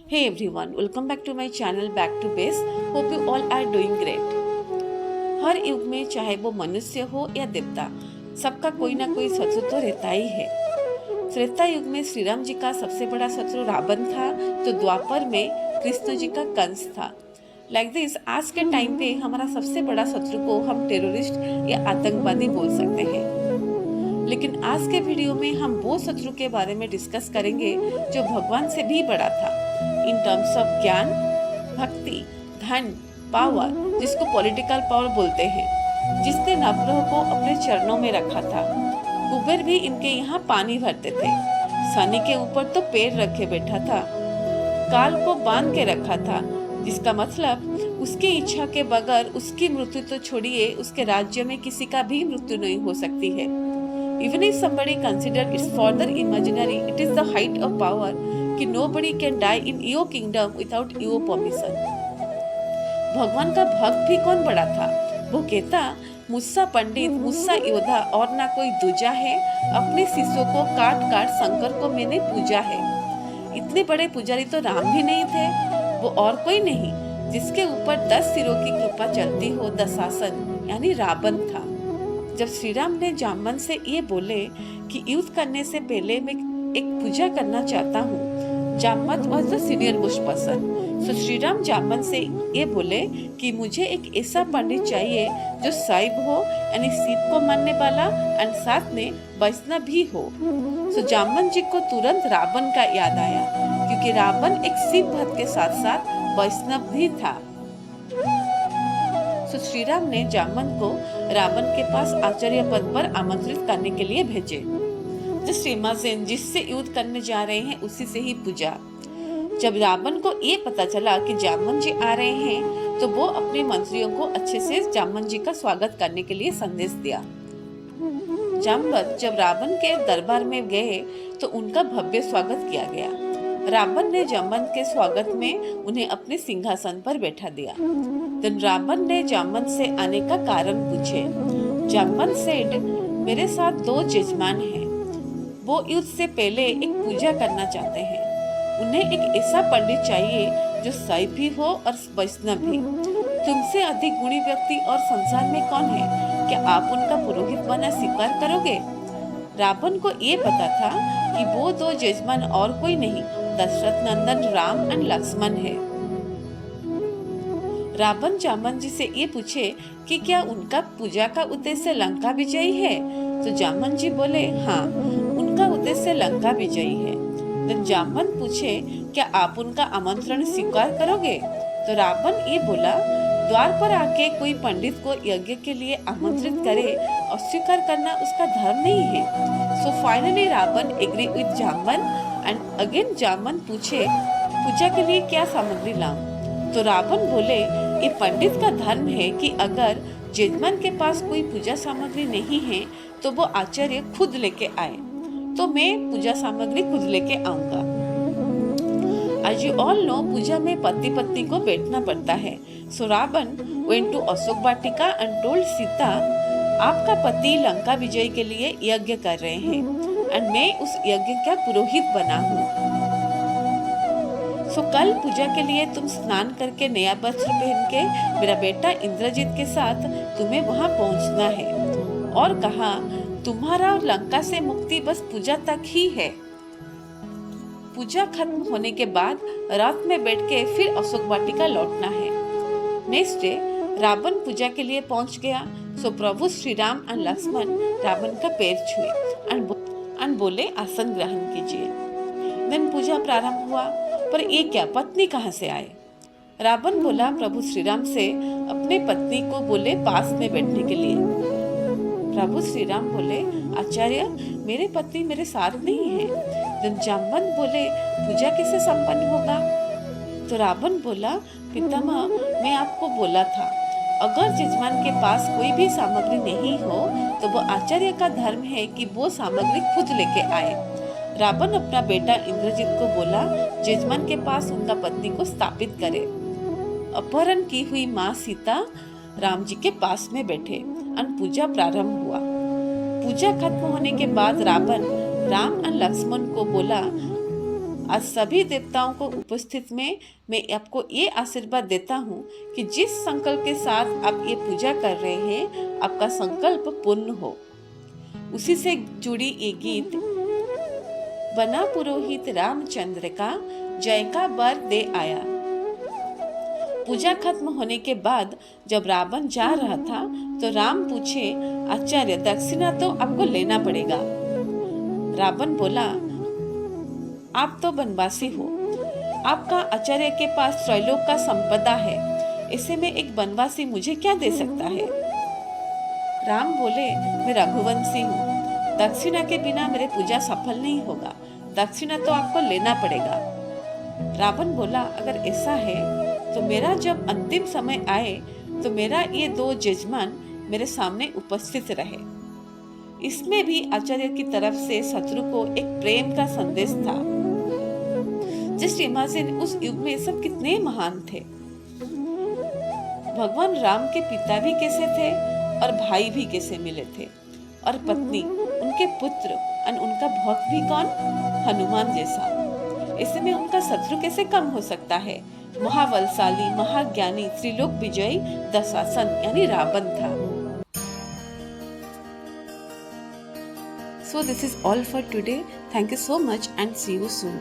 Hey everyone, welcome back to my channel Back to Base. Hope you all are doing great. हर युग में चाहे वो मनुष्य हो या देवता, सबका कोई ना कोई शत्रु तो रहता ही है। त्रेता युग में श्री राम जी का सबसे बड़ा शत्रु रावण था, तो द्वापर में कृष्ण जी का कंस था। लाइक दिस आज के टाइम पे हमारा सबसे बड़ा शत्रु को हम टेररिस्ट या आतंकवादी बोल सकते हैं। लेकिन आज के वीडियो में हम वो शत्रु के बारे में डिस्कस करेंगे जो भगवान से भी बड़ा था इन टर्म्स ऑफ ज्ञान, भक्ति, धन, पावर, जिसको पॉलिटिकल पावर बोलते हैं, जिसने नवग्रह को अपने चरणों में रखा था। कुबेर भी इनके यहाँ पानी भरते थे। शनि के ऊपर तो पैर रखे बैठा था। काल को बांध के रखा था, जिसका मतलब उसकी इच्छा के बगैर उसकी मृत्यु तो छोड़िए, उसके राज्य में किसी का भी मृत्यु नहीं हो सकती है। Even if somebody consider it's further imaginary, it is the height of power कि nobody can die in your kingdom without your permission। भगवान का भक्त भी कौन बड़ा था? वो कहता, मुझसा पंडित, मुझसा योद्धा और ना कोई दूजा है। अपने शिष्यों को काट काट शंकर को मैंने पूजा है। इतने बड़े पुजारी तो राम भी नहीं थे, वो और कोई नहीं जिसके ऊपर 10 सिरों की कृपा चलती हो, दशासन यानी रावण था। जब श्री राम ने जामवंत से ये बोले कि युद्ध करने से पहले मैं एक पूजा करना चाहता हूँ। Jamwant was the senior most person. So Shri Ram Jamwant से ये बोले कि मुझे एक ऐसा पंडित चाहिए जो साइब हो, यानी शिव को मानने वाला, और साथ में वैष्णव भी हो। सो जामवंत जी को तुरंत रावण का याद आया, क्योंकि रावण एक शिव भक्त के साथ साथ वैष्णव भी था। तो श्री राम ने जामवंत को रावण के पास आचार्य पद पर आमंत्रित करने के लिए भेजे। जिस इमेजिन जिससे युद्ध करने जा रहे हैं उसी से ही पूजा। जब रावण को ये पता चला कि जामवंत जी आ रहे हैं, तो वो अपने मंत्रियों को अच्छे से जामवंत जी का स्वागत करने के लिए संदेश दिया। जामवंत जब रावण के दरबार में गए तो उनका भव्य स्वागत किया गया। रावण ने जामवंत के स्वागत में उन्हें अपने सिंहासन पर बैठा दिया। then रावण ने जामवंत से आने का कारण पूछे। जामवंत सेड, मेरे साथ 2 जजमान हैं। वो युद्ध से पहले एक पूजा करना चाहते हैं। उन्हें एक ऐसा पंडित चाहिए जो साई भी हो और वैष्णव भी। तुमसे अधिक गुणी व्यक्ति और संसार में कौन है? क्या आप उनका पुरोहित बनना स्वीकार करोगे? रावण को ये पता था कि वो 2 जजमान और कोई नहीं, दशरथ नंदन राम और लक्ष्मण है। रावण जामवंत जी से ये पूछे कि क्या उनका पूजा का उद्देश्य लंका विजयी है? तो जामवंत जी बोले, हाँ, उनका उद्देश्य लंका विजयी है। तो जामवंत पूछे, क्या आप उनका आमंत्रण स्वीकार करोगे? तो रावण ये बोला, द्वार पर आके कोई पंडित को यज्ञ के लिए आमंत्रित करे और स्वीकार करना उसका धर्म नहीं है। So finally Ravana agree with Jamvant and again Jamvant पूछे, पूजा के लिए क्या सामग्री लाऊं? तो रावण बोले, ये पंडित का धर्म है कि अगर जजमान के पास कोई पूजा सामग्री नहीं है तो वो आचार्य खुद लेके आए, तो मैं पूजा सामग्री खुद लेके आऊंगा। As you all know, पूजा में पति पत्नी को बैठना पड़ता है। सो Ravan went to Ashok Vatika and told Sita, आपका पति लंका विजय के लिए यज्ञ कर रहे हैं और मैं उस यज्ञ का पुरोहित बना हूँ। सो कल पूजा के लिए तुम स्नान करके नया वस्त्र पहन के मेरा बेटा इंद्रजीत के साथ तुम्हें वहाँ पहुँचना है। और कहा, तुम्हारा लंका से मुक्ति बस पूजा तक ही है। पूजा खत्म होने के बाद रात में बैठ के फिर अशोक वाटिका लौटना है। नेक्स्ट डे रावण पूजा के लिए पहुंच गया। सो प्रभु श्री राम और लक्ष्मण रावण का पैर छुए और बोले, आसन ग्रहण कीजिए। देन पूजा प्रारंभ हुआ। पर ये क्या, पत्नी कहाँ से आए? रावण बोला प्रभु श्री राम से, अपने पत्नी को बोले पास में बैठने के लिए। प्रभु श्री राम बोले, आचार्य, मेरे पत्नी मेरे साथ नहीं है। जब जामवंत बोले, पूजा कैसे संपन्न होगा? तो रावण बोला, पितामह, मैं आपको बोला था, अगर जजमान के पास कोई भी सामग्री नहीं हो तो वो आचार्य का धर्म है कि वो सामग्री खुद लेके आए। रावण अपना बेटा इंद्रजीत को बोला, जजमान के पास उनका पत्नी को स्थापित करे। अपहरण की हुई माँ सीता राम जी के पास में बैठे और पूजा प्रारंभ हुआ। पूजा खत्म होने के बाद रावण राम और लक्ष्मण को बोला, आज सभी देवताओं को उपस्थित में मैं आपको ये आशीर्वाद देता हूँ कि जिस संकल्प के साथ आप ये पूजा कर रहे हैं, आपका संकल्प पूर्ण हो। उसी से जुड़ी ये गीत बना पुरोहित रामचंद्र का, जय का वर दे आया। पूजा खत्म होने के बाद जब रावण जा रहा था तो राम पूछे, आचार्य दक्षिणा तो आपको लेना पड़ेगा। रावण बोला, आप तो वनवासी हो, आपका आचार्य के पास त्रैलोक का संपदा है, ऐसे में एक वनवासी मुझे क्या दे सकता है। राम बोले, मैं रघुवंशी हूँ, दक्षिणा के बिना मेरी पूजा सफल नहीं होगा, दक्षिणा तो आपको लेना पड़ेगा। रावण बोला, अगर ऐसा है तो मेरा जब अंतिम समय आए तो मेरा ये दो जजमान मेरे सामने उपस्थित रहे। इसमें भी आचार्य की तरफ से शत्रु को एक प्रेम का संदेश था। जस्ट इमेजिन उस युग में सब कितने महान थे। भगवान राम के पिता भी कैसे थे और भाई भी कैसे मिले थे, और पत्नी, उनके पुत्र और उनका भक्त भी कौन, हनुमान जैसा। ऐसे में उनका शत्रु कैसे कम हो सकता है। महाबलशाली, महाज्ञानी, त्रिलोक विजयी दशासन यानी रावण था। So this is all for today. Thank you so much and see you soon.